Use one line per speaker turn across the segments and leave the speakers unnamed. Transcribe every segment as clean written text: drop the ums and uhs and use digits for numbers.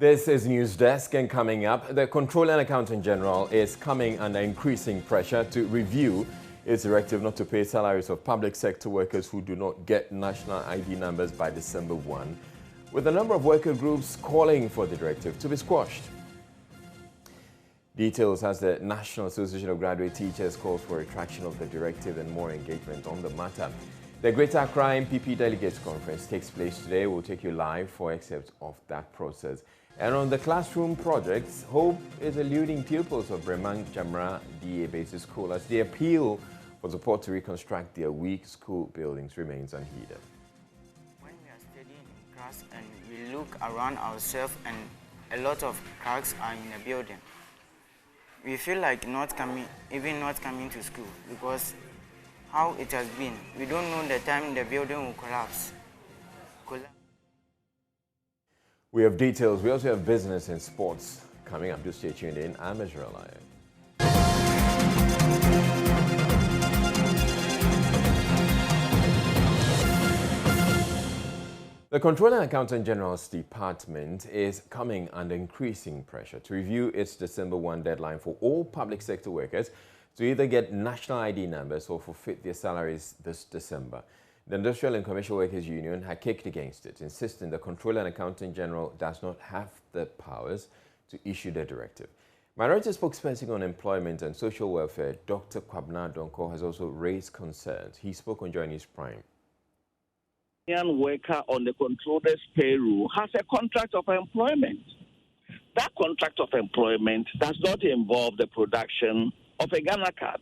This is News Desk, and coming up, the Controller and Accountant General is coming under increasing pressure to review its directive not to pay salaries of public sector workers who do not get national ID numbers by December 1, with a number of worker groups calling for the directive to be squashed. Details as the National Association of Graduate Teachers calls for retraction of the directive and more engagement on the matter. The Greater Accra MPP Delegates Conference takes place today. We'll take you live for excerpts of that process. And on the classroom projects, hope is eluding pupils of Bremang Jamra DA Basic School as the appeal for support to reconstruct their weak school buildings remains unheeded.
When we are studying in class and we look around ourselves and a lot of cracks are in the building, we feel like not coming to school because how it has been, we don't know the time the building will collapse.
We have details. We also have business and sports coming up. Just stay tuned in. I'm Israel. The Controller and Accountant General's Department is coming under increasing pressure to review its December 1 deadline for all public sector workers to either get national ID numbers or forfeit their salaries this December. The Industrial and Commercial Workers Union had kicked against it, insisting the Controller and Accountant General does not have the powers to issue the directive. Minority spokesperson on employment and social welfare, Dr. Kwabna Donko, has also raised concerns. He spoke on Joy News Prime.
Young worker on the controller's payroll has a contract of employment. That contract of employment does not involve the production of a Ghana card.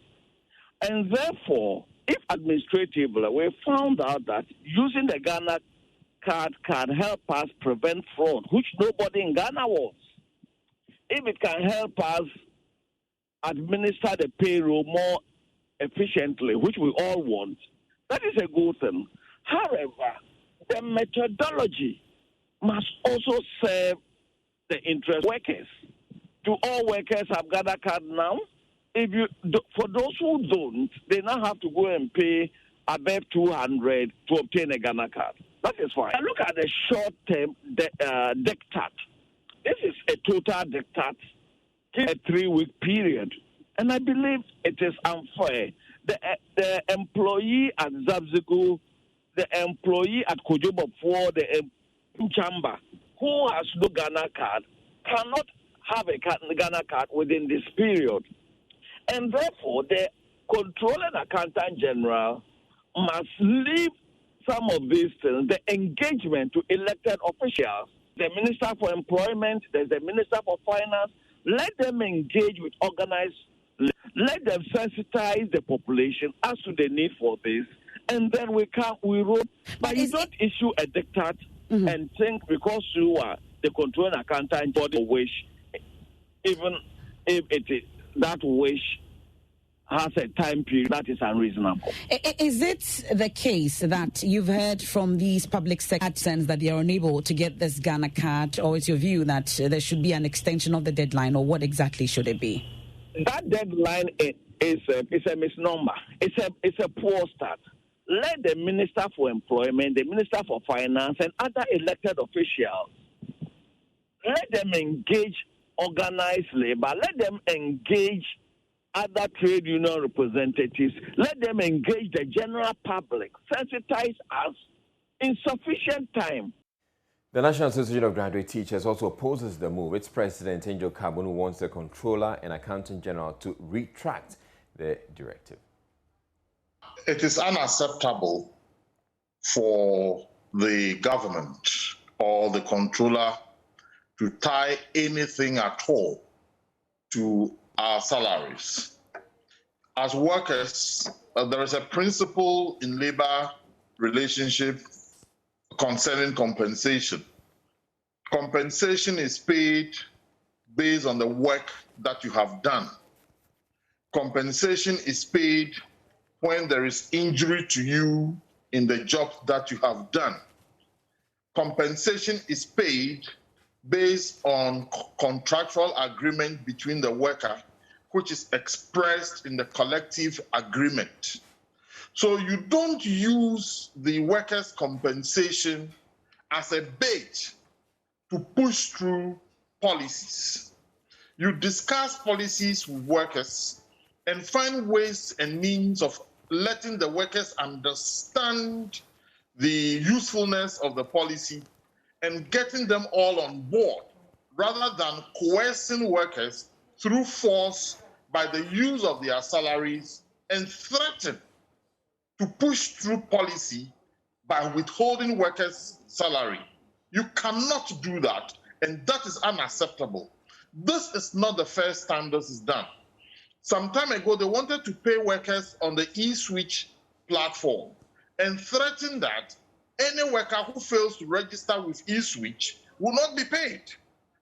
And therefore, if administratively we found out that using the Ghana card can help us prevent fraud, which nobody in Ghana wants, if it can help us administer the payroll more efficiently, which we all want, that is a good thing. However, the methodology must also serve the interest of workers. Do all workers have Ghana card now? For those who don't, they now have to go and pay above 200 to obtain a Ghana card. That is fine. I look at the short-term diktat. This is a total diktat in a 3-week period. And I believe it is unfair. The employee at Zabzigu, the employee at Kojobo, the Chamba, who has no Ghana card, cannot have a Ghana card within this period. And therefore, the Controller and Accountant General must leave some of these things, the engagement to elected officials, the Minister for Employment, there's the Minister for Finance. Let them engage with organized, let them sensitize the population as to the need for this. And then we roll. But you don't issue a diktat and think because you are the Controller and Accountant body wish, even if it is that wish has a time period that is unreasonable.
Is it the case that you've heard from these public sector that they are unable to get this Ghana card, or is your view that there should be an extension of the deadline, or what exactly should it be?
That deadline is a misnomer. It's a poor start. Let the Minister for Employment, the Minister for Finance, and other elected officials, let them engage organized labor, let them engage other trade union representatives, let them engage the general public, sensitize us in sufficient time.
The National Association of Graduate Teachers also opposes the move. Its president, Angel Kabunu, wants the Controller and Accountant General to retract the directive.
It is unacceptable for the government or the Controller to tie anything at all to our salaries. As workers, there is a principle in labor relationship concerning compensation. Compensation is paid based on the work that you have done. Compensation is paid when there is injury to you in the job that you have done. Compensation is paid based on contractual agreement between the worker, which is expressed in the collective agreement. So you don't use the workers' compensation as a bait to push through policies. You discuss policies with workers and find ways and means of letting the workers understand the usefulness of the policy and getting them all on board, rather than coercing workers through force by the use of their salaries and threaten to push through policy by withholding workers' salary. You cannot do that, and that is unacceptable. This is not the first time this is done. Some time ago, they wanted to pay workers on the eSwitch platform and threatened that any worker who fails to register with eSwitch will not be paid.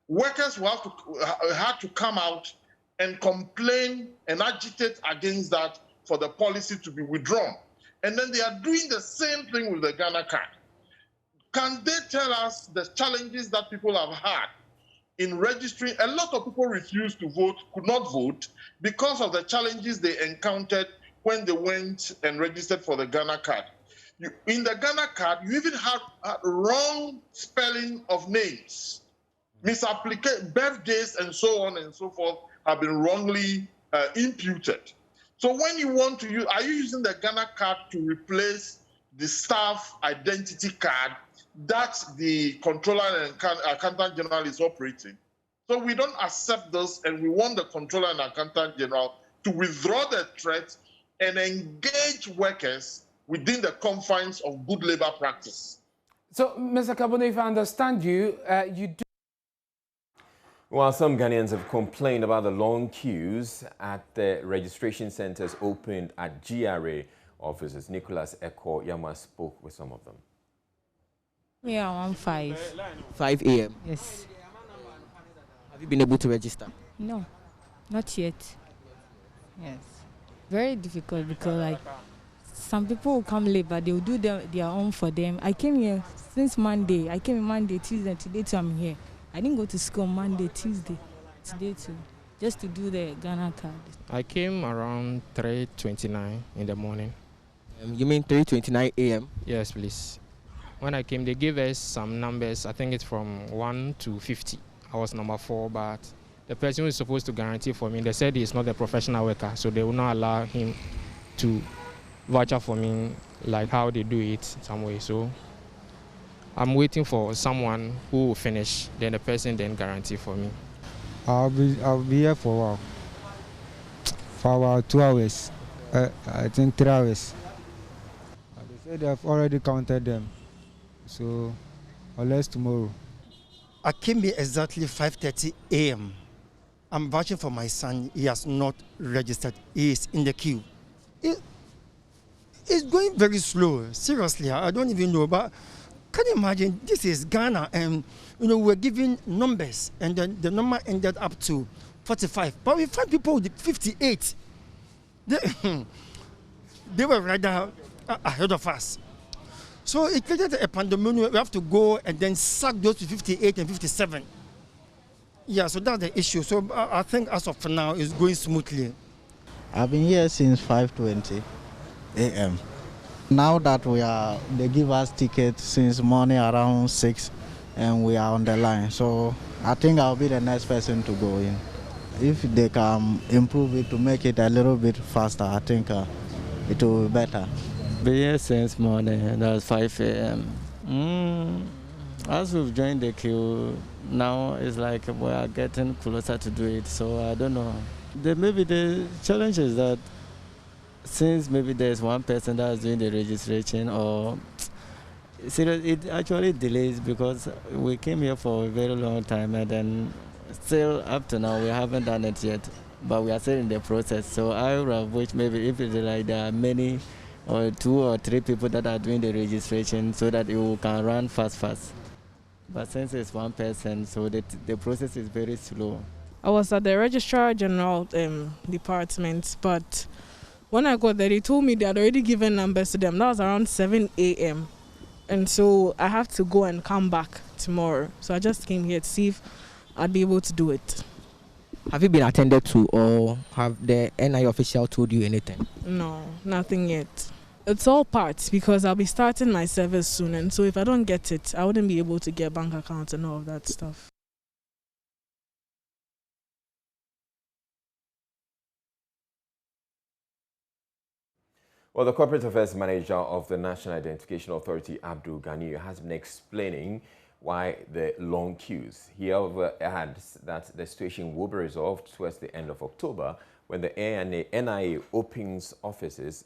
Workers will had to come out and complain and agitate against that for the policy to be withdrawn. And then they are doing the same thing with the Ghana card. Can they tell us the challenges that people have had in registering? A lot of people refused to vote, could not vote, because of the challenges they encountered when they went and registered for the Ghana card. In the Ghana card, you even had wrong spelling of names. Misapplication, birthdays, and so on and so forth have been wrongly imputed. So when you want to use, are you using the Ghana card to replace the staff identity card that the controller and accountant general is operating? So we don't accept this, and we want the controller and accountant general to withdraw the threat and engage workers within the confines of good labor practice.
So, Mr. Kabone, if I understand you, you do.
While some Ghanaians have complained about the long queues at the registration centers opened at GRA offices, Nicholas Eko Yama spoke with some of them.
Yeah, around 5.
5 a.m.
Yes.
Have you been able to register?
No, not yet. Yes. Very difficult because like some people will come late, but they will do their own for them. I came here since Monday. I came in Monday, Tuesday, today too I'm here. I didn't go to school Monday, Tuesday, today too, just to do the Ghana card.
I came around 3:29 in the morning.
You mean 3:29 a.m.?
Yes, please. When I came, they gave us some numbers. I think it's from 1 to 50. I was number 4, but the person who is supposed to guarantee for me, they said he's not a professional worker, so they will not allow him to voucher for me like how they do it some way. So I'm waiting for someone who will finish, then the person then guarantee for me.
I'll be here for a while. For about 2 hours. I think 3 hours. They said they have already counted them. So unless tomorrow.
I came here exactly 5:30 a.m. I'm vouching for my son. He has not registered. He is in the queue. It's going very slow. Seriously, I don't even know. But can you imagine? This is Ghana, and we're giving numbers, and then the number ended up to 45. But we find people with 58. They were rather ahead of us. So it created a pandemonium. We have to go and then sack those to 58 and 57. Yeah, so that's the issue. So I think as of now, it's going smoothly.
I've been here since 5:20 a.m. Now that they give us tickets since morning around 6, and we are on the line. So I think I'll be the next person to go in. If they can improve it to make it a little bit faster, I think it will be better.
Been here since morning, that's 5 a.m. As we've joined the queue, now it's like we are getting closer to do it, so I don't know. Maybe the challenge is that since maybe there's one person that's doing the registration, or it actually delays because we came here for a very long time, and then still up to now we haven't done it yet, but we are still in the process. So I would have wished maybe if it's like there are many or 2 or 3 people that are doing the registration so that you can run fast. But since it's one person, so the process is very slow.
I was at the Registrar General department, but when I got there, they told me they had already given numbers to them. That was around 7 a.m. And so I have to go and come back tomorrow. So I just came here to see if I'd be able to do it.
Have you been attended to, or have the NI official told you anything?
No, nothing yet. It's all parts because I'll be starting my service soon. And so if I don't get it, I wouldn't be able to get bank accounts and all of that stuff.
Well, the Corporate Affairs Manager of the National Identification Authority, Abdul Ghani, has been explaining why the long queues. He, however, adds that the situation will be resolved towards the end of October when the NIA opens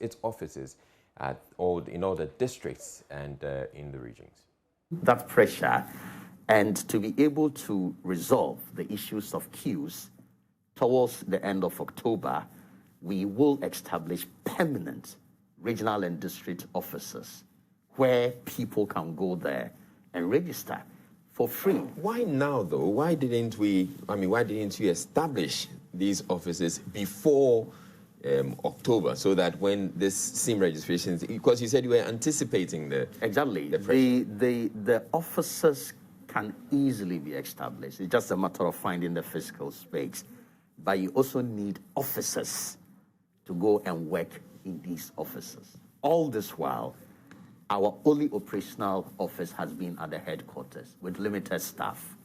its offices in all the districts and in the regions.
That pressure and to be able to resolve the issues of queues towards the end of October, we will establish permanent regional and district offices where people can go there and register for free.
Why now, though? Why didn't you establish these offices before October, so that when this SIM registrations, because you said you were anticipating the
the offices can easily be established. It's just a matter of finding the physical space, but you also need officers to go and work in these offices. All this while, our only operational office has been at the headquarters with limited staff.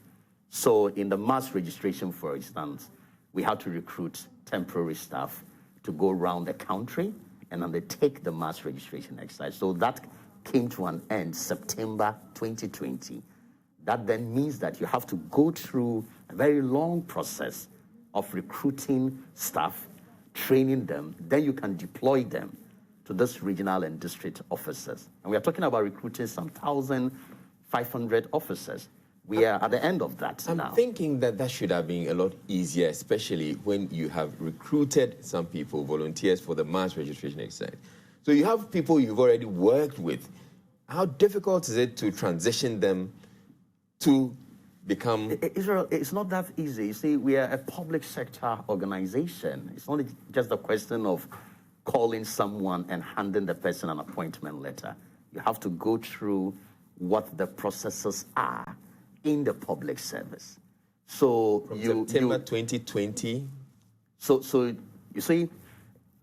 So in the mass registration, for instance, we had to recruit temporary staff to go around the country and undertake the mass registration exercise. So that came to an end September 2020. That then means that you have to go through a very long process of recruiting staff, training them, then you can deploy them to this regional and district officers. And we are talking about recruiting some 1,500 officers. We are at the end of that now.
I'm thinking that should have been a lot easier, especially when you have recruited some people, volunteers for the mass registration exercise. So you have people you've already worked with. How difficult is it to transition them to become...
Israel, it's not that easy. You see, we are a public sector organization. It's not just a question of calling someone and handing the person an appointment letter. You have to go through what the processes are in the public service. So
from September 2020.
So you see,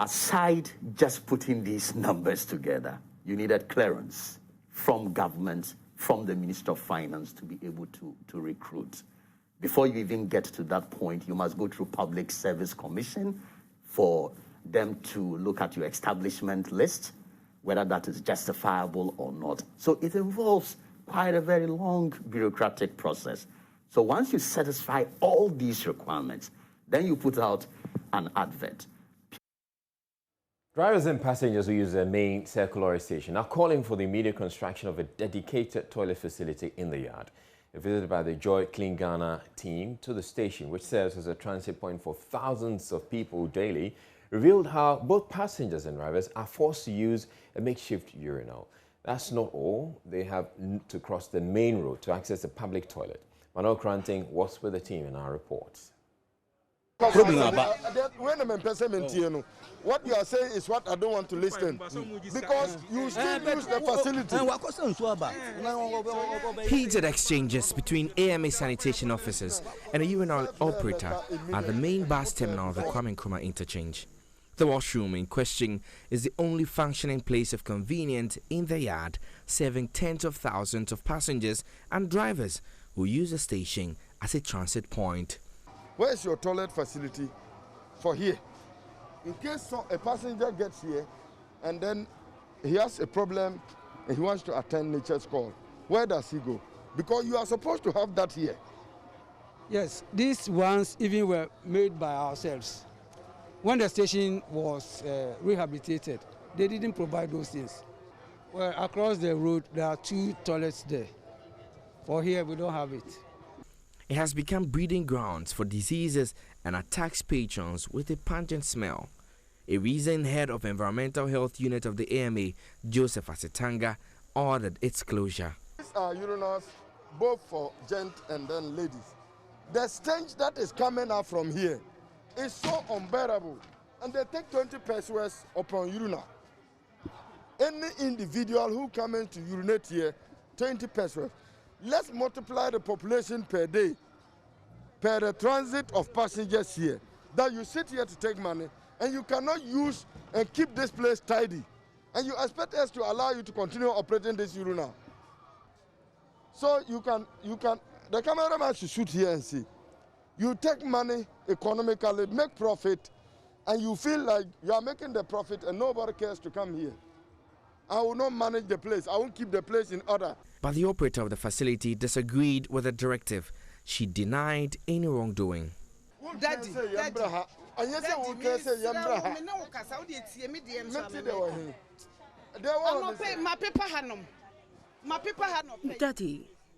aside just putting these numbers together, you needed clearance from government, from the Minister of Finance to be able to recruit. Before you even get to that point, you must go through Public Service Commission for them to look at your establishment list, whether that is justifiable or not. So it involves quite a very long bureaucratic process. So once you satisfy all these requirements, then you put out an advert.
Drivers and passengers who use the main circular station are calling for the immediate construction of a dedicated toilet facility in the yard. A visit by the Joy Clean Ghana team to the station, which serves as a transit point for thousands of people daily, revealed how both passengers and drivers are forced to use a makeshift urinal. That's not all. They have to cross the main road to access a public toilet. Manuel Kranting was with the team in our reports.
What you are saying is what I don't want to listen, because you still use the facility.
Heated exchanges between AMA sanitation officers and a urinal operator at the main bus terminal of the Kwame Nkrumah interchange. The washroom in question is the only functioning place of convenience in the yard, serving tens of thousands of passengers and drivers who use the station as a transit point.
Where is your toilet facility for here? In case a passenger gets here and then he has a problem and he wants to attend nature's call, where does he go? Because you are supposed to have that here.
Yes, these ones even were made by ourselves. When the station was rehabilitated, they didn't provide those things. Well, across the road, there are 2 toilets there. For here, we don't have it.
It has become breeding grounds for diseases and attacks patrons with a pungent smell. A recent head of Environmental Health Unit of the AMA, Joseph Asetanga, ordered its closure.
These are urinals both for gents and then ladies. The stench that is coming out from here is so unbearable, and they take 20 pesos upon urinal. Any individual who comes in to urinate here, 20 pesos. Let's multiply the population per day, per the transit of passengers here, that you sit here to take money, and you cannot use and keep this place tidy. And you expect us to allow you to continue operating this urinal. So you can, the cameraman should shoot here and see. You take money economically, make profit, and you feel like you are making the profit and nobody cares to come here, I will not manage the place. I won't keep the place in order.
But the operator of the facility disagreed with the directive. She denied any wrongdoing.
Daddy,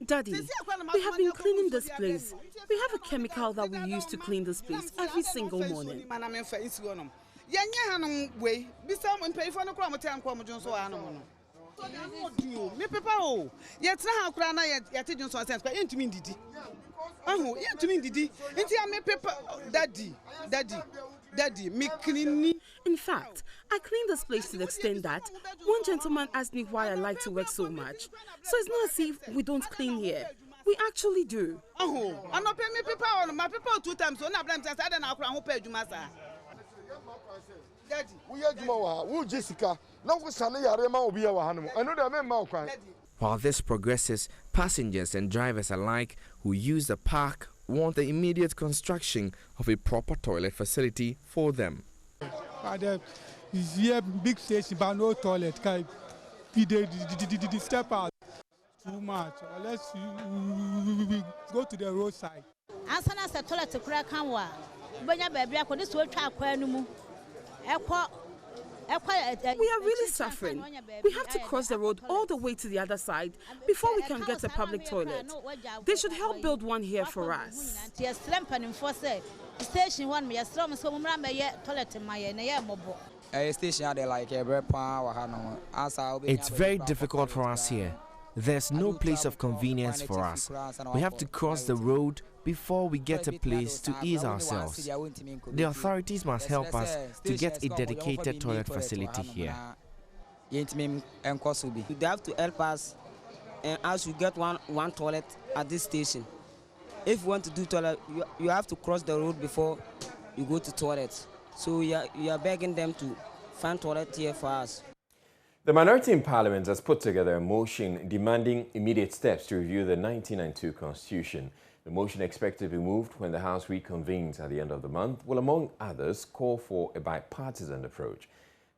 Daddy, we have been cleaning this place. We have a chemical that we use to clean this place every single morning. In fact, I clean this place to the extent that one gentleman asked me why I like to work so much. So it's not as if we don't clean here. We actually do.
While this progresses, passengers and drivers alike who use the park want the immediate construction of a proper toilet facility for them.
It's here, big station, but no toilet. The step out too much. Unless we go to the roadside.
We are really suffering. We have to cross the road all the way to the other side before we can get a public toilet. They should help build one here for us.
It's very difficult for us here. There's no place of convenience for us. We have to cross the road before we get a place to ease ourselves. The authorities must help us to get a dedicated toilet facility here.
They have to help us and as you get one toilet at this station. If you want to do toilet, you have to cross the road before you go to toilet. So you are begging them to find toilet here for us.
The minority in Parliament has put together a motion demanding immediate steps to review the 1992 Constitution. The motion, expected to be moved when the House reconvenes at the end of the month, will, among others, call for a bipartisan approach.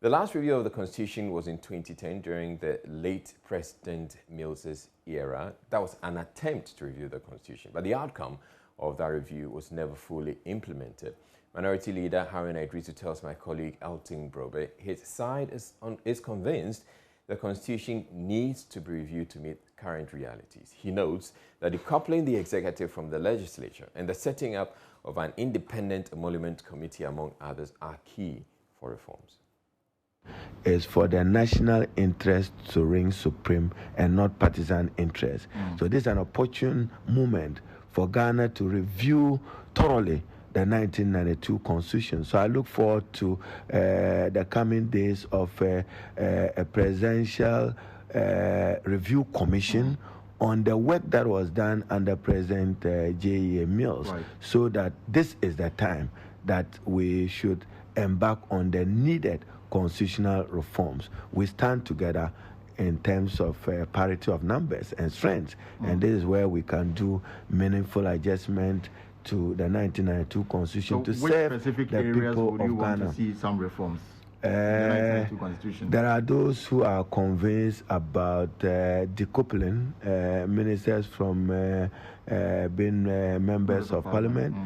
The last review of the Constitution was in 2010 during the late President Mills's era. That was an attempt to review the Constitution, but the outcome of that review was never fully implemented. Minority Leader Harun Idrisu tells my colleague Elton Brobe his side is convinced the Constitution needs to be reviewed to meet current realities. He notes that decoupling the executive from the legislature and the setting up of an independent emolument committee, among others, are key for reforms.
Is for the national interest to reign supreme and not partisan interest. So this is an opportune moment for Ghana to review thoroughly the 1992 Constitution. So I look forward to the coming days of a presidential review commission on the work that was done under President J.E.A. Mills, so that this is the time that we should embark on the needed constitutional reforms. We stand together in terms of parity of numbers and strength, and this is where we can do meaningful adjustment to the 1992 Constitution to serve the people of Ghana.
To see some reforms? The 1992 Constitution.
There are those who are convinced about decoupling ministers from being members of Parliament.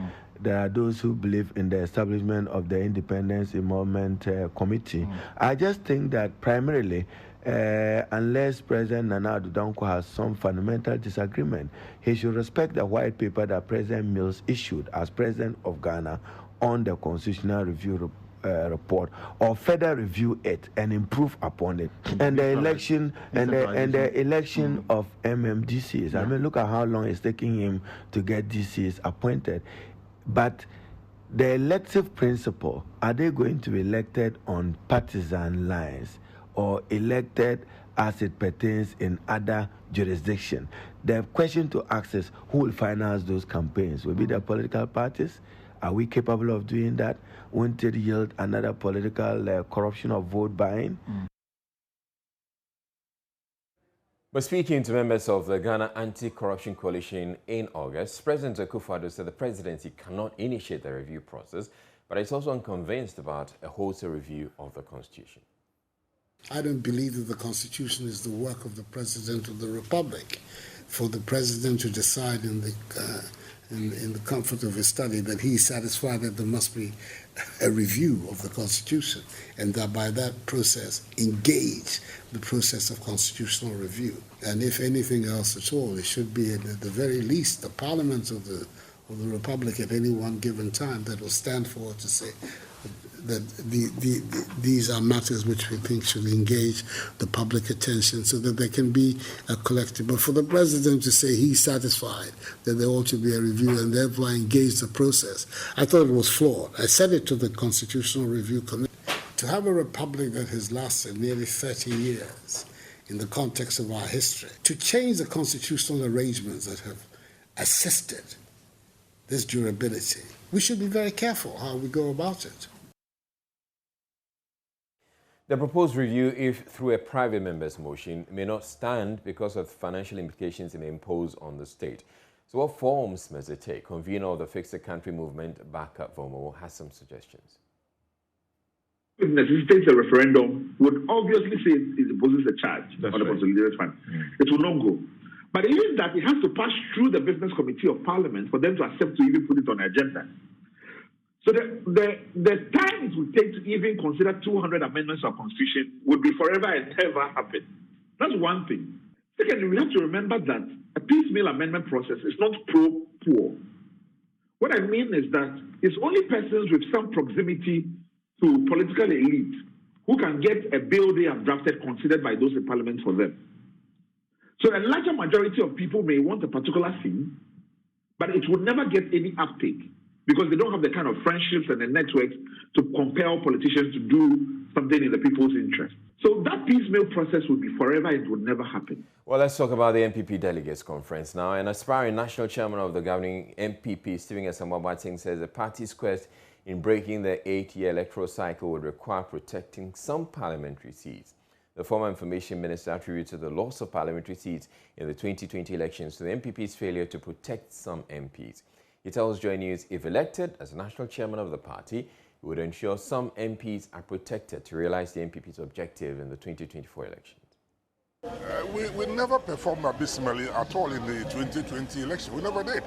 There are those who believe in the establishment of the Independence Emolument Committee. I just think that primarily, unless President Nana Addo Dankwa has some fundamental disagreement, he should respect the white paper that President Mills issued as President of Ghana on the Constitutional Review report, or further review it and improve upon it. And the election of MMDCs. I mean, look at how long it's taking him to get DCs appointed. But the elective principle, are they going to be elected on partisan lines or elected as it pertains in other jurisdictions? The question to ask is, who will finance those campaigns? Will it be the political parties? Are we capable of doing that? Won't it yield another political corruption of vote buying?
But speaking to members of the Ghana Anti-Corruption Coalition in August, President Akufo-Addo said the presidency cannot initiate the review process but it's also unconvinced about a wholesale review of the Constitution.
I don't believe that the Constitution is the work of the President of the Republic. For the President to decide in the comfort of his study that he is satisfied that there must be a review of the Constitution, and that by that process engage the process of constitutional review. And if anything else at all, it should be at the very least the Parliament of the Republic at any one given time that will stand forward to say that these are matters which we think should engage the public attention so that there can be a collective. But for the President to say he's satisfied that there ought to be a review and therefore engage the process, I thought it was flawed. I said it to the Constitutional Review Committee. To have a republic that has lasted nearly 30 years in the context of our history, to change the constitutional arrangements that have assisted this durability, we should be very careful how we go about it.
The proposed review, if through a private member's motion, may not stand because of financial implications it may impose on the state. So what forms must it take? Convener of the Fix the Country movement, Baka Vomo, has some suggestions.
If it necessitates a referendum, would obviously say it imposes a charge on the consolidated fund. It will not go. But even that, it has to pass through the Business Committee of Parliament for them to accept to even put it on the agenda. So the time it would take to even consider 200 amendments of Constitution would be forever and ever happen. That's one thing. Secondly, we have to remember that a piecemeal amendment process is not pro-poor. What I mean is that it's only persons with some proximity to political elite who can get a bill they have drafted considered by those in Parliament for them. So a larger majority of people may want a particular thing, but it would never get any uptake because they don't have the kind of friendships and the networks to compel politicians to do something in the people's interest. So that piecemeal process would be forever, it would never happen.
Well, let's talk about the MPP Delegates Conference now. An aspiring national chairman of the governing MPP, Stephen Asamoah-Boateng, says the party's quest in breaking the 8-year electoral cycle would require protecting some parliamentary seats. The former information minister attributed the loss of parliamentary seats in the 2020 elections to the MPP's failure to protect some MPs. He tells Joy News if elected as national chairman of the party, he would ensure some MPs are protected to realize the MPP's objective in the 2024 elections.
We never performed abysmally at all in the 2020 election. We never did.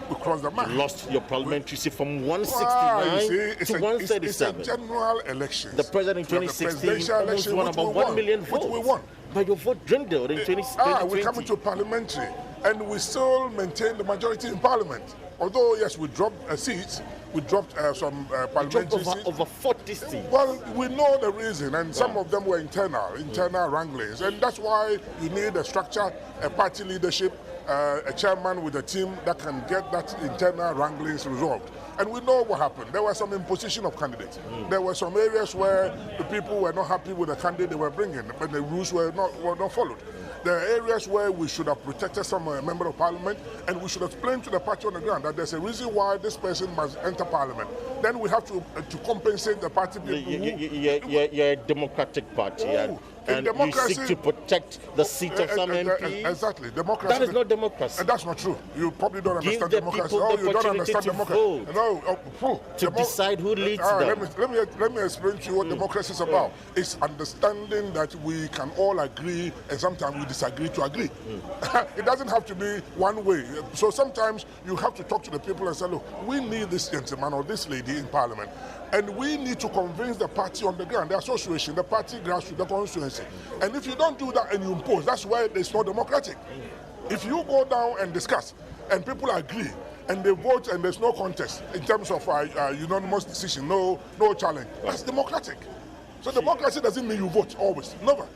We crossed the mark.
You lost your parliamentary seat from 169 to 137.
It's a general election.
The president in 2016 almost won about 1 million votes.
Which we won.
But your vote dwindled in 2020.
We come into parliamentary and we still maintain the majority in parliament. Although, yes, we dropped seats, we dropped some parliamentary seats.
Over 40 seats.
Well, we know the reason, and some of them were internal wranglings. And that's why you need a structure, a party leadership, a chairman with a team that can get that internal wranglings resolved. And we know what happened. There was some imposition of candidates. There were some areas where the people were not happy with the candidate they were bringing, but the rules were not followed. There are areas where we should have protected some member of parliament, and we should explain to the party on the ground that there's a reason why this person must enter parliament. Then we have to compensate the party people.
You're a democratic party, and you seek to protect the seat of some MPs.
Exactly. Democracy.
That is not democracy.
And that's not true. You probably don't understand democracy.
You don't understand democracy. To decide who leads them.
Let me explain to you what democracy is about. It's understanding that we can all agree, and sometimes we disagree to agree. It doesn't have to be one way. So sometimes you have to talk to the people and say, look, we need this gentleman or this lady in parliament. And we need to convince the party on the ground, the association, the party grassroots, the constituency. And if you don't do that and you impose, that's why it's not democratic. If you go down and discuss, and people agree, and they vote and there's no contest in terms of unanimous decision, no challenge, that's democratic. So democracy doesn't mean you vote always. Never,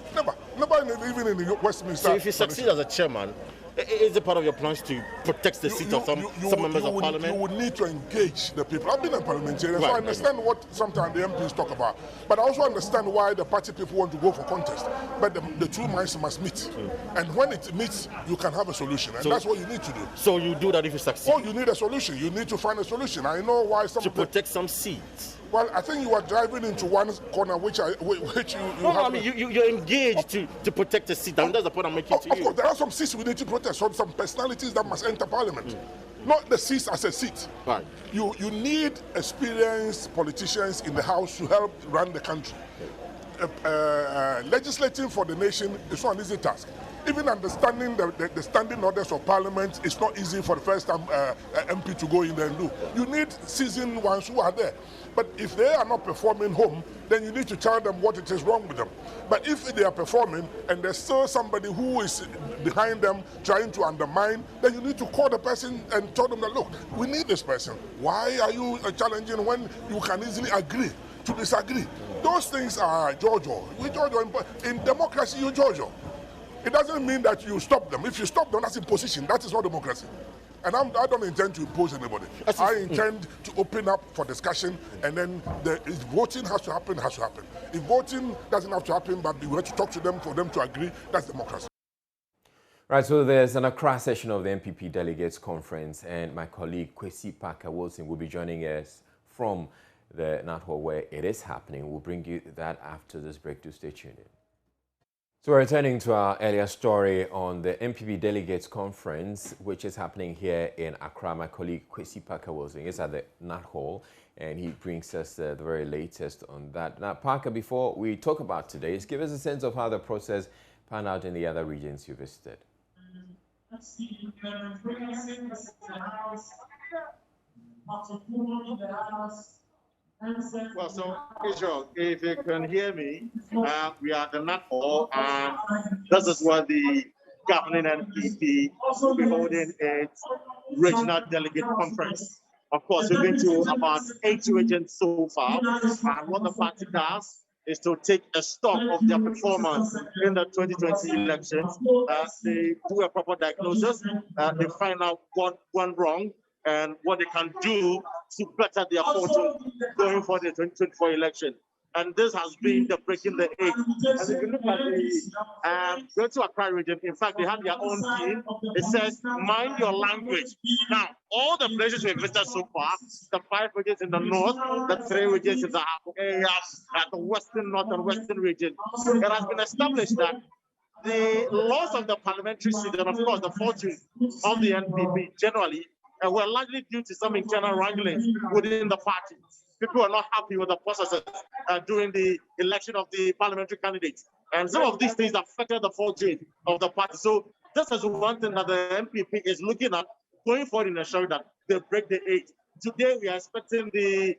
even in the Westminster.
So if you succeed as a chairman, is it part of your plans to protect the seat of some members of parliament?
You would need to engage the people. I've been a parliamentarian, so I understand what sometimes the MPs talk about. But I also understand why the party people want to go for contest. But the two minds must meet. And when it meets, you can have a solution. And that's what you need to do.
So you do that if you succeed?
Oh, you need a solution. You need to find a solution. I know why some...
To protect some seats?
Well, I think you are driving into one corner which you
No,
have.
I mean, you're engaged to protect a seat. And that's the point I'm making to you.
Of course, there are some seats we need to protect, some personalities that must enter parliament. Not the seats as a seat.
Right.
You need experienced politicians in the House to help run the country. Legislating for the nation is not an easy task. Even understanding the standing orders of parliament is not easy for the first time MP to go in there and do. You need seasoned ones who are there. But if they are not performing home, then you need to tell them what it is wrong with them. But if they are performing and there's still somebody who is behind them trying to undermine, then you need to call the person and tell them that, look, we need this person. Why are you challenging when you can easily agree to disagree? Those things are Jojo. We Jojo. In democracy, you Jojo. It doesn't mean that you stop them. If you stop them, that's imposition. That is not democracy. And I don't intend to impose anybody. I intend to open up for discussion, and then if voting has to happen, it has to happen. If voting doesn't have to happen, but we have to talk to them for them to agree, that's democracy.
Right, so there's an Accra session of the MPP Delegates Conference, and my colleague Kwesi Parker-Wilson will be joining us from the Nat Hall where it is happening. We'll bring you that after this break. Do stay tuned in. So we're returning to our earlier story on the MPP Delegates Conference, which is happening here in Accra. My colleague Kwesi Parker-Wilson is at the Nat Hall, and he brings us the very latest on that. Now, Parker, before we talk about today, just give us a sense of how the process panned out in the other regions you visited.
Well, so Israel, if you can hear me, we are at the Nat Hall, and this is where the governing NPP will be holding its regional delegate conference. Of course, we've been to about 8 regions so far, and what the party does is to take a stock of their performance in the 2020 elections. They do a proper diagnosis, they find out what went wrong and what they can do to better their fortune going for the 2024 election. And this has been the breaking the egg. And if you look at the go to Accra region, in fact, they have their own team. It says, mind your language. Now, all the places we've visited so far, the 5 regions in the north, the 3 regions in the area, the western, north, and western region, it has been established that the loss of the parliamentary seat and, of course, the fortune of the NPP generally were largely due to some internal wranglings within the party. People are not happy with the processes during the election of the parliamentary candidates. And some of these things affected the fortune of the party. So this is one thing that the MPP is looking at going forward in ensuring that they break the eight. Today, we are expecting the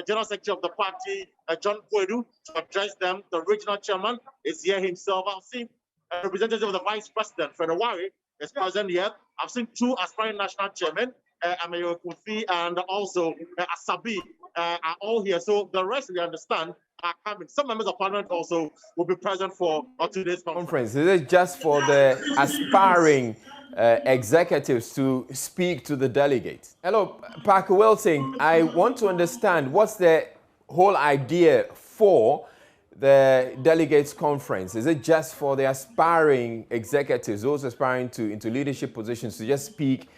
General Secretary of the party, John Kwedu, to address them. The regional chairman is here himself. I've seen a representative of the Vice President, Fedawari, is present here. I've seen 2 aspiring national chairmen, Amayo Kufi and also Asabi, are all here. So the rest, we understand, are coming. Some members of parliament also will be present for today's conference.
Is it just for the aspiring executives to speak to the delegates? Hello, Parker-Wilson. I want to understand what's the whole idea for the delegates conference. Is it just for the aspiring executives, those aspiring into leadership positions, to just speak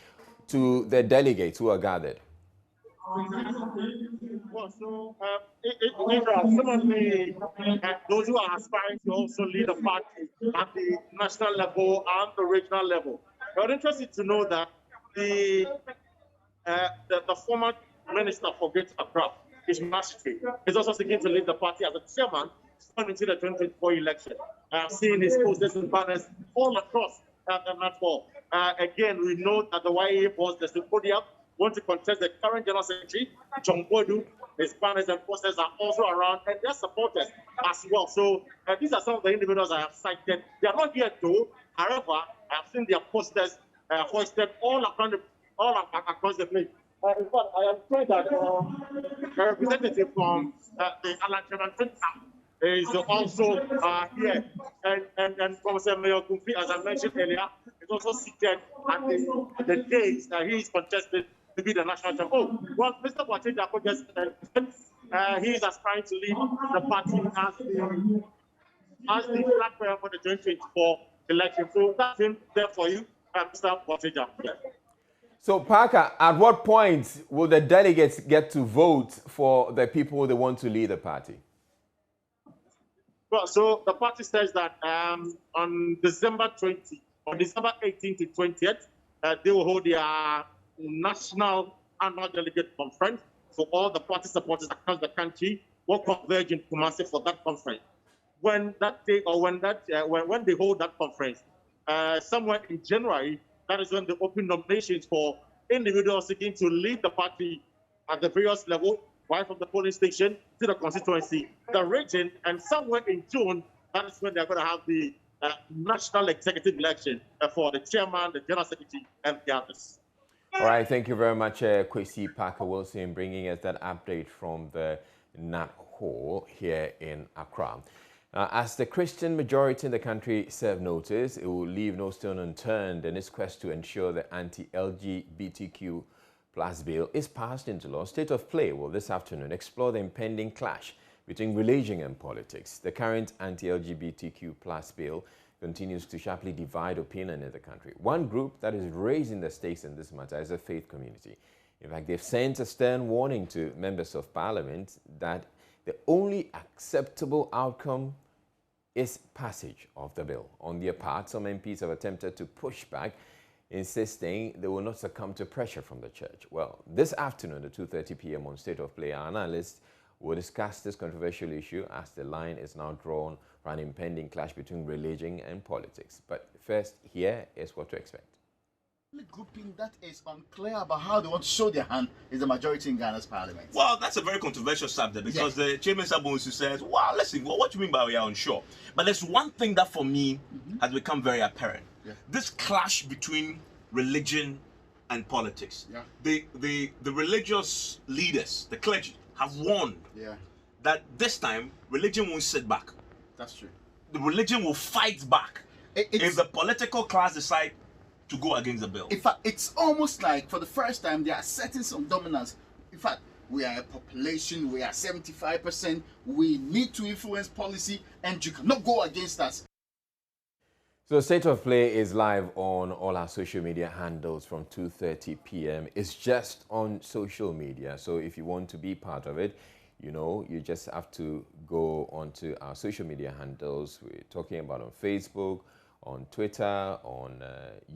to the delegates who are gathered?
Well, so some of those who are aspiring to also lead a party at the national level and the regional level. We're interested to know that the former minister for Greater Accra, is Mashfi, is also seeking to lead the party as a chairman going into the 2024 election. I've seen his posters and banners all across the Nat Hall. Again, we know that the YA boss, the podium, want to contest the current General Secretary, John Bodu. His banners and posters are also around, and their supporters as well. So these are some of the individuals I have cited. They are not here though. However, I have seen their posters hoisted all across the place. In fact, I am sure that a representative from the Alan is also here. And Professor Mayor Kumfi, as I mentioned earlier, is also seated at the days that he is contested to be the national champion. Oh, well, Mr. Wateja just he is aspiring to lead the party as the flag bearer for the 2024 election. So that's him there for you, Mr. Wateja. Yeah.
So, Parker, at what point will the delegates get to vote for the people they want to lead the party?
Well, so the party says that on December 20, or December 18th to 20th, they will hold their national annual delegate conference. So all the party supporters across the country will converge in Kumasi for that conference. When that day, or when they hold that conference, somewhere in January, that is when they open nominations for individuals seeking to lead the party at the various level, right from the polling station to the constituency, the region, and somewhere in June, that is when they're going to have the national executive election for the chairman, the general secretary, and the others.
All right, thank you very much, Kwesi Parker Wilson, bringing us that update from the Nat Hall here in Accra. As the Christian majority in the country serve notice, it will leave no stone unturned in its quest to ensure the anti-LGBTQ plus bill is passed into law. State of Play will this afternoon explore the impending clash between religion and politics. The current anti-LGBTQ plus bill continues to sharply divide opinion in the country. One group that is raising the stakes in this matter is the faith community. In fact, they've sent a stern warning to members of parliament that the only acceptable outcome is passage of the bill. On their part, some MPs have attempted to push back, insisting they will not succumb to pressure from the church. Well, this afternoon at 2:30 p.m. on State of Play, our analysts will discuss this controversial issue as the line is now drawn for an impending clash between religion and politics. But first, here is what to expect.
The grouping that is unclear about how they want to show their hand is the majority in Ghana's parliament.
Well, that's a very controversial subject because the chairman Sabonsu says, well, listen, what do you mean by we are unsure? But there's one thing that for me has become very apparent. This clash between religion and politics. The religious leaders, the clergy, have warned that this time religion won't sit back.
That's true.
The religion will fight back if the political class decide to go against the bill.
In fact, it's almost like for the first time they are setting some dominance. In fact, we are a population, we are 75%, we need to influence policy, and you cannot go against us.
So State of Play is live on all our social media handles from 2:30 p.m. It's just on social media. So if you want to be part of it, you know, you just have to go onto our social media handles. We're talking about on Facebook, on Twitter, on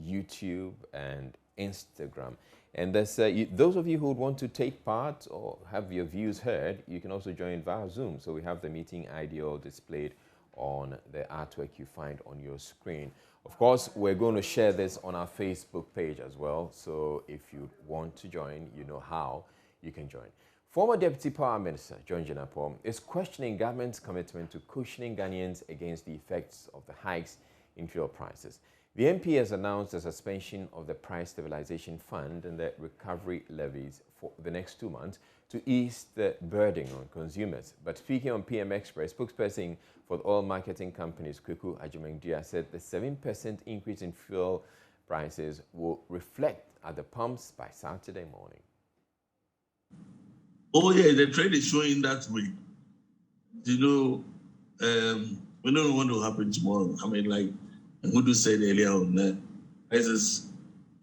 YouTube, and Instagram. And there's, those of you who would want to take part or have your views heard, you can also join via Zoom. So we have the meeting ID all displayed on the artwork you find on your screen. Of course, we're going to share this on our Facebook page as well. So if you want to join, you know how you can join. Former Deputy Power Minister John Jinapor is questioning government's commitment to cushioning Ghanaians against the effects of the hikes in fuel prices. The MP has announced the suspension of the Price Stabilization Fund and the recovery levies for the next 2 months to ease the burden on consumers. But speaking on PM Express, spokesperson for the oil marketing companies Kweku Ajumengdia said the 7% increase in fuel prices will reflect at the pumps by Saturday morning.
Oh yeah, the trend is showing that way. You know, we don't know what will happen tomorrow. I mean, like Ngudu said earlier on, prices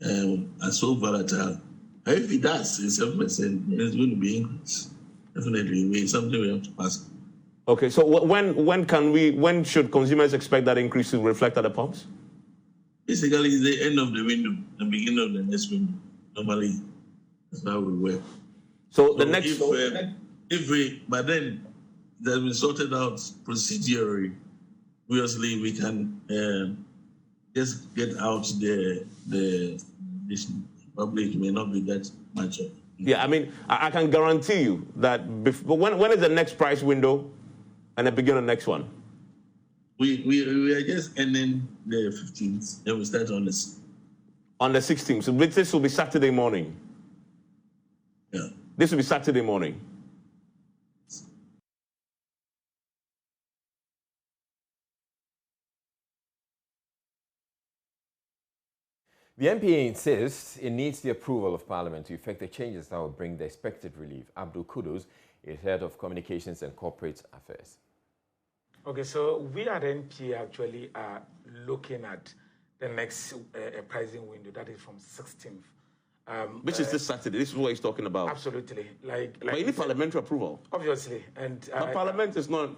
are so volatile. If it does, it's 7%, it's going to be increased. Definitely, it's something we have to pass.
Okay, so when should consumers expect that increase to reflect at the pumps?
Basically, it's the end of the window, the beginning of the next window. Normally, that's how we work.
So the next,
but then it has been sorted out procedurally. Obviously, we can just get out the public may not be that much.
Yeah, I mean, I can guarantee you that. When is the next price window, and the beginning of the next one?
We are just ending the 15th. Then we start on this.
On the 16th. So this will be Saturday morning.
Yeah.
This will be Saturday morning.
The MPA insists it needs the approval of Parliament to effect the changes that will bring the expected relief. Abdul Kudus is head of Communications and Corporate Affairs.
Okay, so we at NPA actually are looking at the next pricing window, that is from 16th
Which is this Saturday. This is what he's talking about.
Absolutely.
But you need parliamentary approval.
Obviously.
But Parliament is not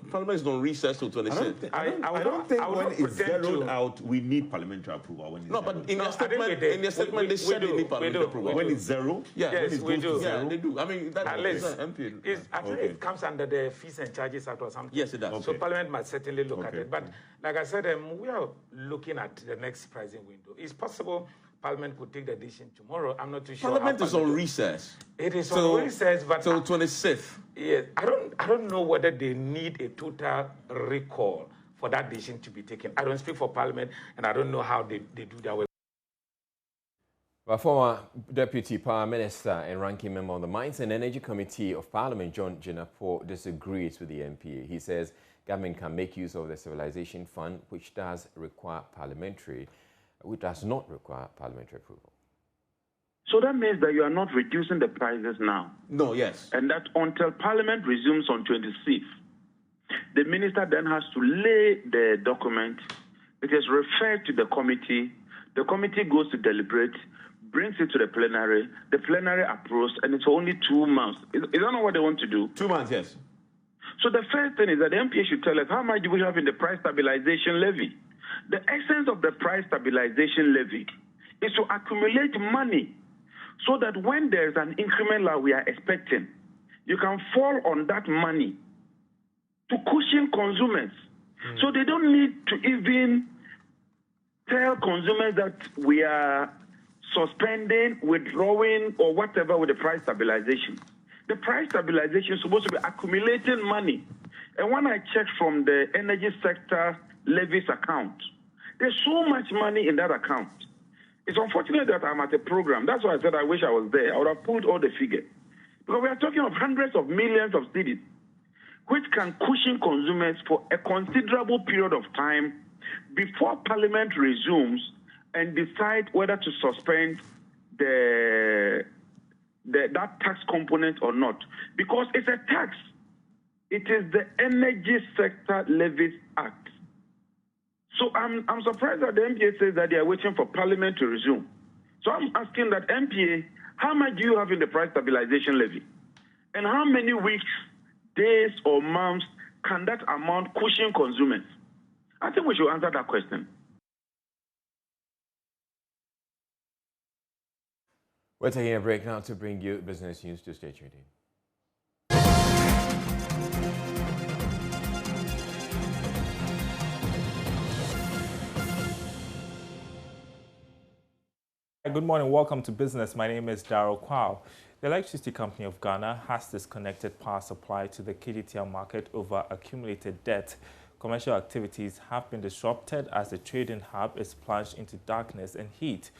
recess till 26th.
I don't think when it's zeroed out, we need parliamentary approval. When it's
No, but in their statement, they said they need parliamentary approval.
When it's zero?
Yeah,
yes,
when
we
it's
do.
Yeah, they do. I mean, that is
MP. I think it comes under the Fees and Charges Act or something.
Yes, it does.
So Parliament must certainly look at it. But like I said, we are looking at the next pricing window. It's possible Parliament could take the decision tomorrow. I'm not too sure.
Parliament is on recess.
It is on recess, but
till 26th.
Yes, I don't know whether they need a total recall for that decision to be taken. I don't speak for Parliament, and I don't know how they do that way.
But former Deputy Power Minister and Ranking Member on the Mines and Energy Committee of Parliament, John Jinapor, disagrees with the MPA. He says government can make use of the Stabilization Fund, which does not require parliamentary approval.
So that means that you are not reducing the prices now.
No, yes.
And that until Parliament resumes on 26th, the minister then has to lay the document. It is referred to the committee goes to deliberate, brings it to the plenary approves, and it's only 2 months. Is that not what they want to do?
2 months, yes.
So the first thing is that the MPA should tell us how much do we have in the price stabilization levy. The essence of the price stabilization levy is to accumulate money so that when there's an increment like we are expecting, you can fall on that money to cushion consumers. So they don't need to even tell consumers that we are suspending, withdrawing, or whatever with the price stabilization. The price stabilization is supposed to be accumulating money. And when I checked from the energy sector levies account, there's so much money in that account. It's unfortunate that I'm at a program. That's why I said I wish I was there. I would have pulled all the figures. Because we are talking of hundreds of millions of cedis, which can cushion consumers for a considerable period of time before Parliament resumes and decide whether to suspend that tax component or not. Because it's a tax. It is the Energy Sector Levies Act. So I'm surprised that the MPA says that they are waiting for Parliament to resume. So I'm asking that MPA, how much do you have in the price stabilization levy? And how many weeks, days, or months can that amount cushion consumers? I think we should answer that question.
We're taking a break now to bring you business news to stay tuned in.
Good morning, welcome to business. My name is Darryl Kwao. The Electricity Company of Ghana has disconnected power supply to the KGTL market over accumulated debt. Commercial activities have been disrupted as the trading hub is plunged into darkness and heat.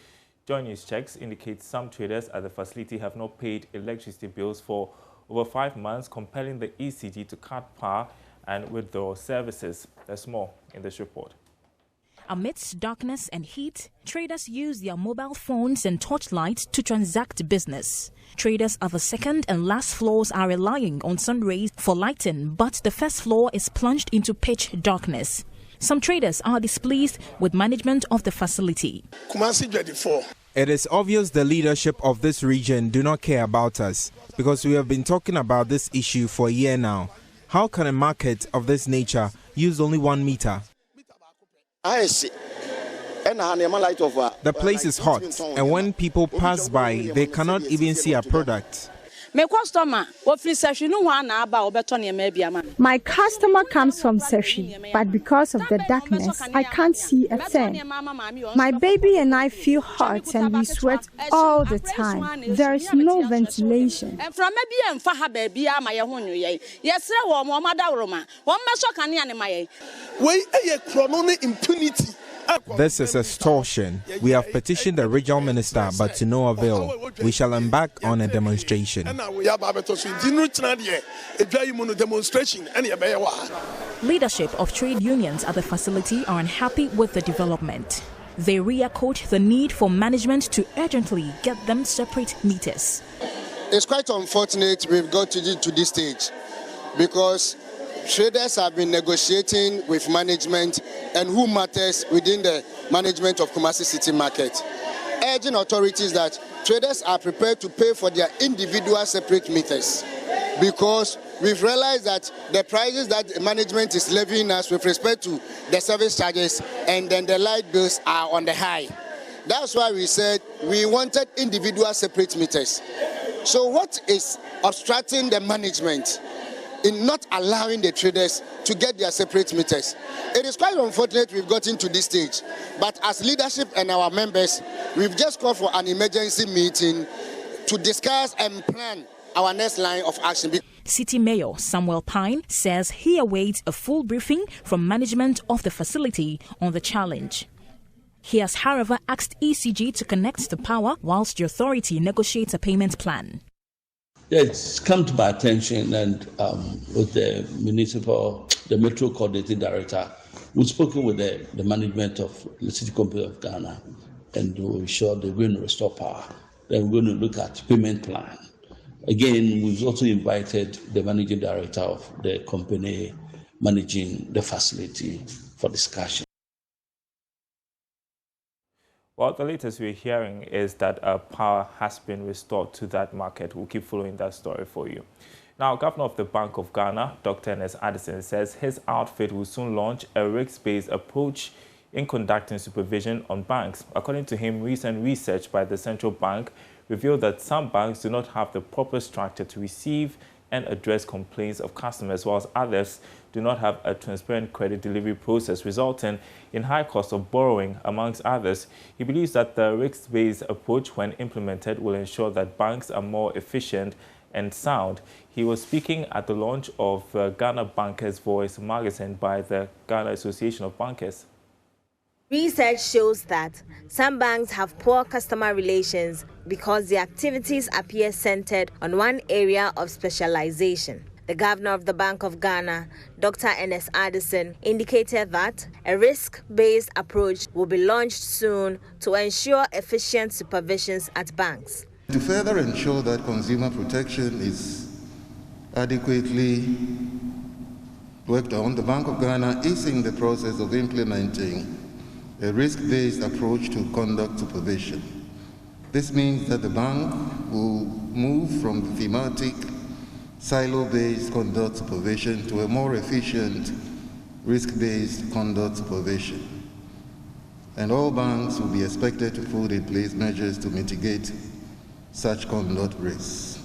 Joint news checks indicate some traders at the facility have not paid electricity bills for over 5 months, compelling the ECG to cut power and withdraw services. There's more in this report.
Amidst darkness and heat, traders use their mobile phones and torchlights to transact business. Traders at the second and last floors are relying on sun rays for lighting, but the first floor is plunged into pitch darkness. Some traders are displeased with management of the facility.
It is obvious the leadership of this region do not care about us, because we have been talking about this issue for a year now. How can a market of this nature use only 1 meter? The place is hot, and when people pass by, they cannot even see a product.
My customer comes from Seshi, but because of the darkness, I can't see a thing. My baby and I feel hot and we sweat all the time. There is no ventilation.
This is extortion. We have petitioned the regional minister, but to no avail. We shall embark on a demonstration.
Leadership of trade unions at the facility are unhappy with the development. They re-echoed the need for management to urgently get them separate meters.
It's quite unfortunate we've got to this stage, because traders have been negotiating with management and who matters within the management of Kumasi City Market, urging authorities that traders are prepared to pay for their individual separate meters, because we've realized that the prices that management is levying us with respect to the service charges and then the light bills are on the high. That's why we said we wanted individual separate meters. So what is obstructing the management in not allowing the traders to get their separate meters? It is quite unfortunate we've gotten to this stage, but as leadership and our members, we've just called for an emergency meeting to discuss and plan our next line of action.
City Mayor Samuel Pine says he awaits a full briefing from management of the facility on the challenge. He has, however, asked ECG to connect to power whilst the authority negotiates a payment plan.
Yeah, it's come to my attention, and with the Metro Coordinating Director, we've spoken with the management of the City Company of Ghana, and we're sure they're going to restore power. Then we're going to look at payment plan. Again, we've also invited the Managing Director of the company managing the facility for discussion.
Well, the latest we're hearing is that power has been restored to that market. We'll keep following that story for you. Now, Governor of the Bank of Ghana, Dr. Ernest Addison, says his outfit will soon launch a risk-based approach in conducting supervision on banks. According to him, recent research by the central bank revealed that some banks do not have the proper structure to receive and address complaints of customers, whilst others do not have a transparent credit delivery process, resulting in high cost of borrowing, amongst others. He believes that the risk-based approach, when implemented, will ensure that banks are more efficient and sound. He was speaking at the launch of Ghana Bankers Voice magazine by the Ghana Association of Bankers.
Research shows that some banks have poor customer relations because their activities appear centered on one area of specialization. The governor of the Bank of Ghana, Dr. Ernest Addison, indicated that a risk-based approach will be launched soon to ensure efficient supervisions at banks.
To further ensure that consumer protection is adequately worked on, the Bank of Ghana is in the process of implementing a risk-based approach to conduct supervision. This means that the bank will move from the thematic, silo-based conduct supervision to a more efficient, risk-based conduct supervision. And all banks will be expected to put in place measures to mitigate such conduct risks.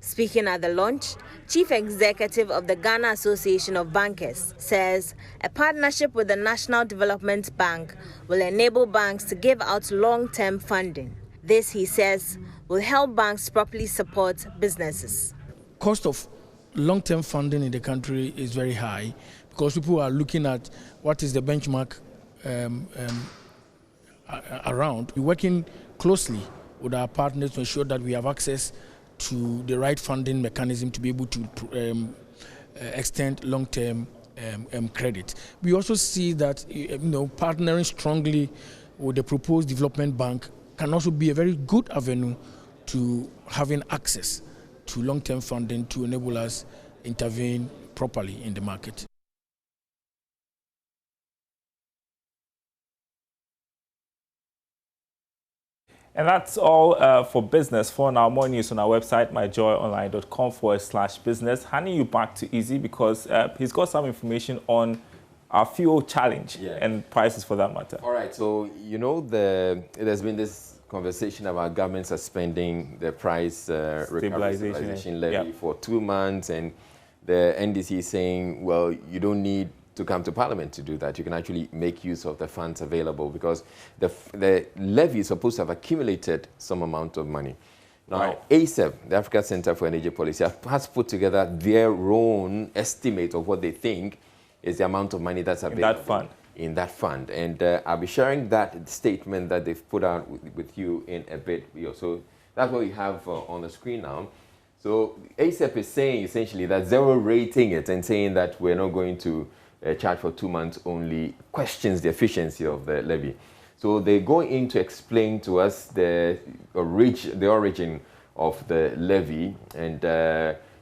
Speaking at the launch, Chief Executive of the Ghana Association of Bankers says a partnership with the National Development Bank will enable banks to give out long-term funding. This, he says, will help banks properly support businesses.
Cost of long-term funding in the country is very high because people are looking at what is the benchmark around. We're working closely with our partners to ensure that we have access to the right funding mechanism to be able to extend long-term credit. We also see that partnering strongly with the proposed development bank can also be a very good avenue to having access to long-term funding to enable us intervene properly in the market.
And that's all for business. For now, more news on our website, myjoyonline.com/business. Handing you back to Izzy because he's got some information on our fuel challenge and prices for that matter.
All right, so there's been this conversation about government suspending the price stabilization levy for 2 months, and the NDC is saying, well, you don't need to come to Parliament to do that. You can actually make use of the funds available because the levy is supposed to have accumulated some amount of money. Now, ACEP, the Africa Center for Energy Policy, has put together their own estimate of what they think is the amount of money that's available in that fund. And I'll be sharing that statement that they've put out with you in a bit. So that's what we have on the screen now. So ACEP is saying essentially that zero rating it and saying that we're not going to charge for 2 months only questions the efficiency of the levy. So they go in to explain to us the origin of the levy, and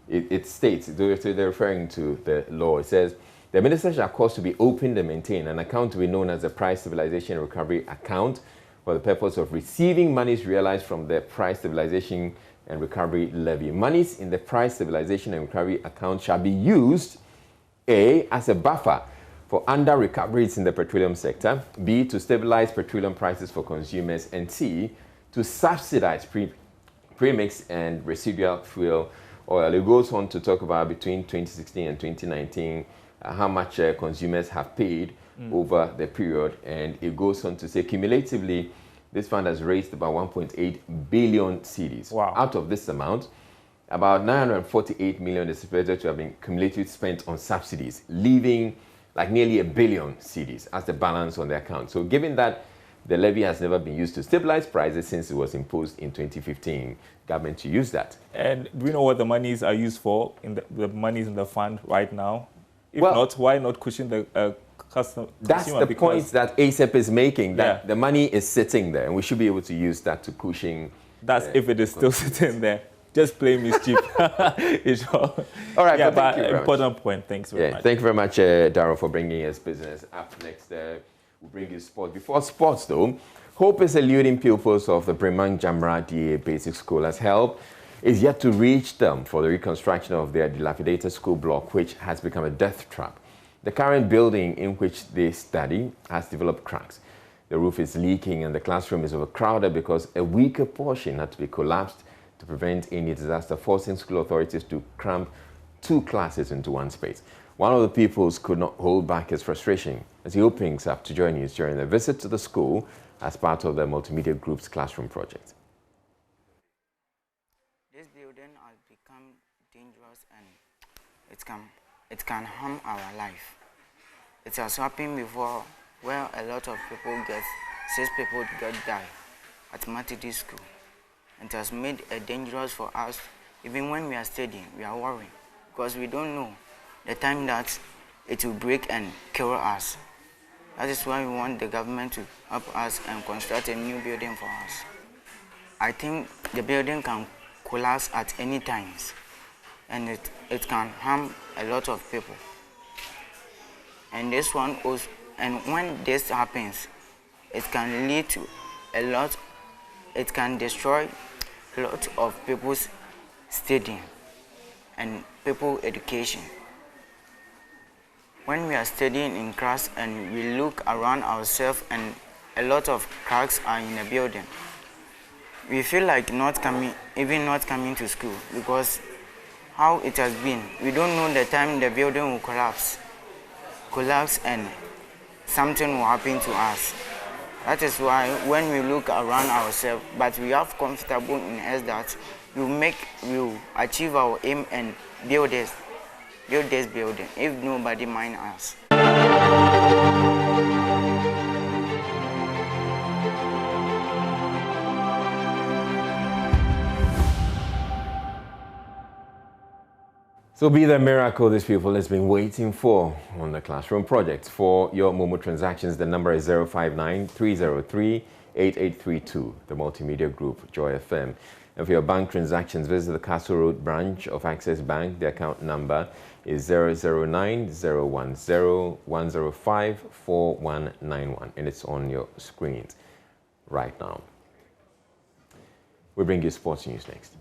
it states, they're referring to the law. It says, the minister shall cause to be opened and maintained an account to be known as a Price Stabilization Recovery Account, for the purpose of receiving monies realized from the Price Stabilization and Recovery Levy. Monies in the Price Stabilization and Recovery account shall be used, A, as a buffer for under-recoveries in the petroleum sector, B, to stabilize petroleum prices for consumers, and C, to subsidize premix and residual fuel oil. It goes on to talk about between 2016 and 2019, how much consumers have paid over the period, and it goes on to say cumulatively this fund has raised about 1.8 billion cedis.
Wow.
Out of this amount, about 948 million is expected to have been cumulatively spent on subsidies, leaving like nearly 1 billion cedis as the balance on the account. So given that the levy has never been used to stabilize prices since it was imposed in 2015, government to use that.
And do we know what the monies are used for, in the monies in the fund right now? If not, why not cushion the customer?
That's the point that ASEP is making, that the money is sitting there, and we should be able to use that to cushion.
That's if it is still sitting there. Just play mischief. All
right,
yeah,
but
important point. Thanks very much.
Thank you very much, Darren, for bringing us business. Up next, we'll bring you sports. Before sports, though, hope is eluding pupils of the Bremang Jamra DA Basic School as help is yet to reach them for the reconstruction of their dilapidated school block, which has become a death trap. The current building in which they study has developed cracks. The roof is leaking and the classroom is overcrowded because a weaker portion had to be collapsed to prevent any disaster, forcing school authorities to cramp 2 classes into one space. One of the pupils could not hold back his frustration as he opens up to join us during a visit to the school as part of the multimedia group's classroom project.
This building has become dangerous and it can harm our life. It has happened before where a lot of people 6 people die at Matidi school. It has made it dangerous for us. Even when we are studying, we are worried because we don't know the time that it will break and kill us. That is why we want the government to help us and construct a new building for us. I think the building can collapse at any time, and it can harm a lot of people. And this one also, and when this happens, it can lead to it can destroy a lot of people's studying and people education. When we are studying in class and we look around ourselves and a lot of cracks are in the building, we feel like not coming to school because how it has been. We don't know the time the building will collapse and something will happen to us. That is why when we look around ourselves, but we have comfortable in us that we'll achieve our aim and build this building if nobody mind us.
So be the miracle these people has been waiting for on the classroom project. For your Momo transactions, the number is 059-303-8832, the multimedia group, Joy FM. And for your bank transactions, visit the Castle Road branch of Access Bank. The account number is 009-010-105-4191, and it's on your screens right now. We bring you sports news next.